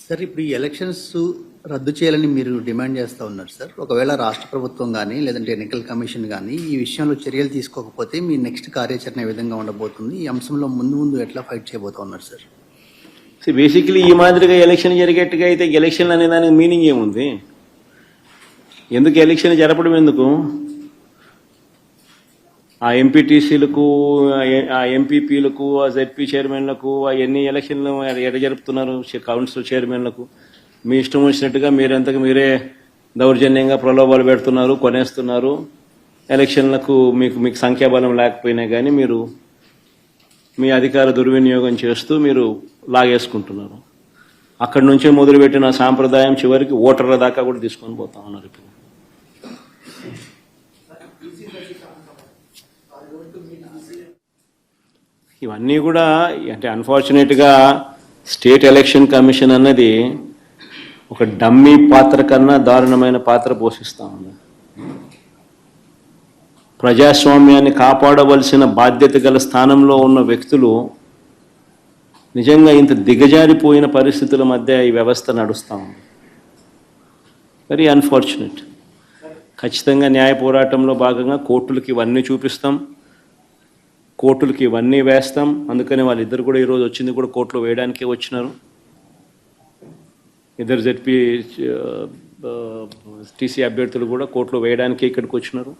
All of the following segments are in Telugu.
సార్ ఇప్పుడు ఈ ఎలక్షన్స్ రద్దు చేయాలని మీరు డిమాండ్ చేస్తూ ఉన్నారు సార్. ఒకవేళ రాష్ట్ర ప్రభుత్వం కానీ లేదంటే ఎన్నికల కమిషన్ కానీ ఈ విషయంలో చర్యలు తీసుకోకపోతే మీ నెక్స్ట్ కార్యాచరణ ఏ విధంగా ఉండబోతుంది, ఈ అంశంలో ముందు ఎట్లా ఫైట్ చేయబోతా ఉన్నారు సార్? బేసిక్లీ ఈ మాదిరిగా ఎలక్షన్ జరిగేట్టుగా అయితే ఎలక్షన్ అనే దానికి మీనింగ్ ఏముంది? ఎందుకు ఎలక్షన్ జరపడం? ఎందుకు ఆ ఎంపీటీసీలకు, ఆ ఎంపీపీలకు, ఆ జెడ్పీ చైర్మన్లకు ఎన్ని ఎలక్షన్లు ఎట జరుపుతున్నారు? కౌన్సిల్ చైర్మన్లకు మీ ఇష్టం వచ్చినట్టుగా మీరంతకు మీరే దౌర్జన్యంగా ప్రలోభాలు పెడుతున్నారు, కొనేస్తున్నారు. ఎలక్షన్లకు మీకు సంఖ్యాబలం లేకపోయినా కానీ మీరు మీ అధికార దుర్వినియోగం చేస్తూ మీరు లాగేసుకుంటున్నారు. అక్కడి నుంచే మొదలుపెట్టిన సాంప్రదాయం చివరికి ఓటర్ల దాకా కూడా తీసుకొని పోతా ఉన్నారు. ఇప్పుడు ఇవన్నీ కూడా అంటే అన్ఫార్చునేట్గా స్టేట్ ఎలక్షన్ కమిషన్ అన్నది ఒక డమ్మీ పాత్ర కన్నా దారుణమైన పాత్ర పోషిస్తూ ఉంది. ప్రజాస్వామ్యాన్ని కాపాడవలసిన బాధ్యత గల స్థానంలో ఉన్న వ్యక్తులు నిజంగా ఇంత దిగజారిపోయిన పరిస్థితుల మధ్య ఈ వ్యవస్థ నడుస్తూ ఉంది. Very unfortunate. ఖచ్చితంగా న్యాయ పోరాటంలో భాగంగా కోర్టులకి ఇవన్నీ చూపిస్తాం, కోర్టులకి ఇవన్నీ వేస్తాం. అందుకని వాళ్ళిద్దరు కూడా ఈరోజు వచ్చింది కూడా కోర్టులో వేయడానికే వచ్చినారు. ఇద్దరు జెడ్పీ టీసీ అభ్యర్థులు కూడా కోర్టులో వేయడానికే ఇక్కడికి వచ్చినారు.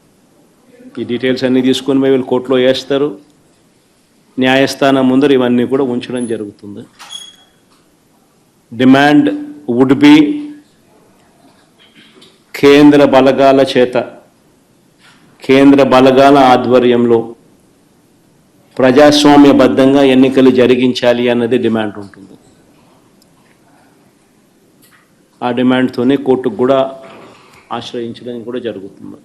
ఈ డీటెయిల్స్ అన్నీ తీసుకొని వీళ్ళు కోర్టులో వేస్తారు. న్యాయస్థానం ముందర ఇవన్నీ కూడా ఉంచడం జరుగుతుంది. డిమాండ్ వుడ్ బి కేంద్ర బలగాల చేత, కేంద్ర బలగాల ఆధ్వర్యంలో ప్రజాస్వామ్యబద్ధంగా ఎన్నికలు జరిగించాలి అన్నది డిమాండ్ ఉంటుంది. ఆ డిమాండ్తోనే కోర్టుకు కూడా ఆశ్రయించడం కూడా జరుగుతుంది.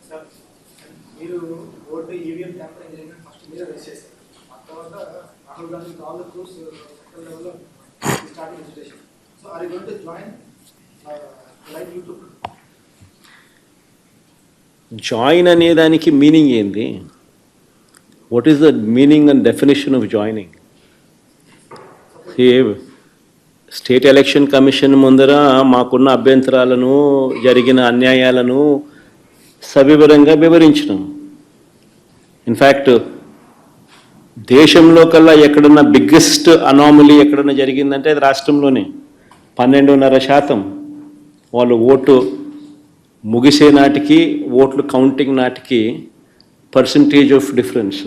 జాయిన్ అనే దానికి మీనింగ్ ఏంది? What is the meaning and definition of joining? State election commission ముందర మాకున్న అభ్యంతరాలను, జరిగిన అన్యాయాలను సవివరంగా వివరించినాం. ఇన్ఫ్యాక్ట్ దేశంలో కల్లా ఎక్కడన్నా బిగ్గెస్ట్ అనామలీ ఎక్కడన్నా జరిగిందంటే అది రాష్ట్రంలోనే. 12.5% వాళ్ళు ఓటు ముగిసే నాటికి, ఓట్లు కౌంటింగ్ నాటికి percentage of difference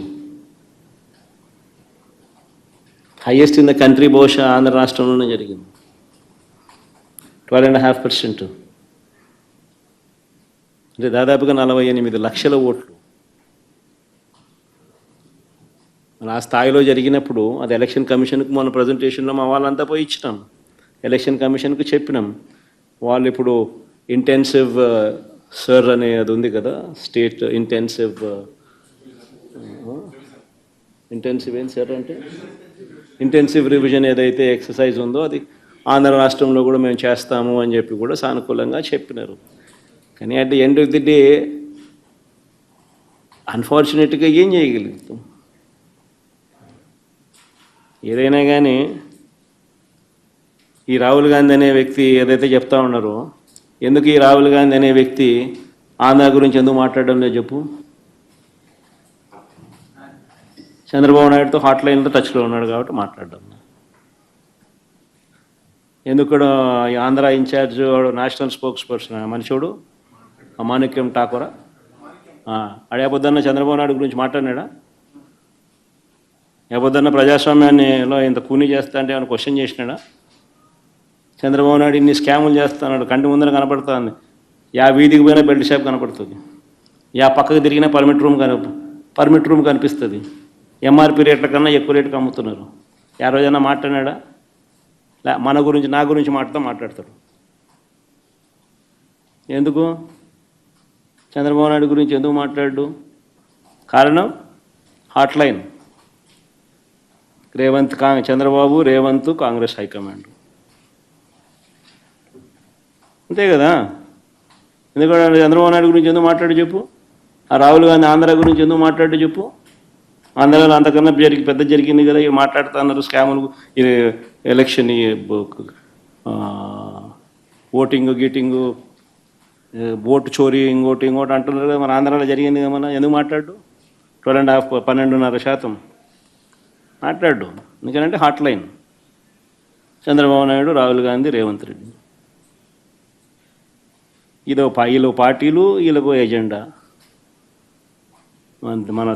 highest in the country. బహుశా ఆంధ్ర రాష్ట్రంలోనే జరిగింది. 12.5%. అంటే దాదాపుగా 48 లక్షల ఓట్లు. ఆ స్థాయిలో జరిగినప్పుడు అది ఎలక్షన్ కమిషన్కు మొన్న ప్రజెంటేషన్లో మా వాళ్ళంతా పోయి ఇచ్చినాం. ఎలక్షన్ కమిషన్కు చెప్పినాం. వాళ్ళు ఇప్పుడు ఇంటెన్సివ్ సర్ అనే అది ఉంది కదా, స్టేట్ ఇంటెన్సివ్ ఏం సార్ అంటే ఇంటెన్సివ్ రివిజన్ ఏదైతే ఎక్సర్సైజ్ ఉందో అది ఆంధ్ర రాష్ట్రంలో కూడా మేము చేస్తాము అని చెప్పి కూడా సానుకూలంగా చెప్పినారు. కానీ at the end of the day అన్ఫార్చునేట్గా ఏం చేయగలుగుతాం? ఏదైనా కానీ ఈ రాహుల్ గాంధీ అనే వ్యక్తి ఏదైతే చెప్తా ఉన్నారో, ఎందుకు ఈ రాహుల్ గాంధీ అనే వ్యక్తి ఆంధ్ర గురించి ఎందుకు మాట్లాడడం లేదు చెప్పు? చంద్రబాబు నాయుడుతో హాట్ లైన్లో టచ్లో ఉన్నాడు కాబట్టి మాట్లాడడం. ఎందుకు Andhra incharge national spokesperson మనిషోడు మాణిక్యం ఠాకూరా అడేపొద్దన్న చంద్రబాబు నాయుడు గురించి మాట్లాడినాడా? ఏపొద్దన్న ప్రజాస్వామ్యాన్నిలో ఇంత కూనీ చేస్తా అంటే ఏమైనా క్వశ్చన్ చేసినాడా? చంద్రబాబు నాయుడు ఇన్ని స్కాములు చేస్తున్నాడు, కంటి ముందర కనపడుతుంది. వీధికి పోయినా బెల్ట్ షాప్ కనపడుతుంది, పక్కకు తిరిగినా పర్మిట్ రూమ్ కనిపిస్తుంది. ఎంఆర్పి రేట్ల కన్నా ఎక్కువ రేటుకి అమ్ముతున్నారు. రోజైనా మాట్లాడినాడా? మన గురించి, నా గురించి మాట్లాడతాడు. ఎందుకు చంద్రబాబు నాయుడు గురించి ఎందుకు మాట్లాడు? కారణం hot line. Chandrababu, Revanth, Congress high command. అంతే కదా. ఎందుకంటే చంద్రబాబు నాయుడు గురించి ఎందుకు మాట్లాడు చెప్పు? ఆ రాహుల్ గాంధీ ఆంధ్ర గురించి ఎందుకు మాట్లాడు చెప్పు? ఆంధ్రలో అంతకన్నా పెద్ద జరిగింది కదా, ఇవి మాట్లాడుతున్నారు. స్కాములు, ఎలక్షన్ ఓటింగ్ గీటింగు ఓటు చోరీ ఇంకోటి అంటున్నారు కదా, మన ఆంధ్రాలో జరిగింది కదా, మన ఎందుకు మాట్లాడు 12.5 12.5% మాట్లాడు. ఎందుకంటే హాట్ లైన్ చంద్రబాబు నాయుడు, రాహుల్ గాంధీ, రేవంత్ రెడ్డి. వీళ్ళు పార్టీలు, వీళ్ళకు ఎజెండా. మన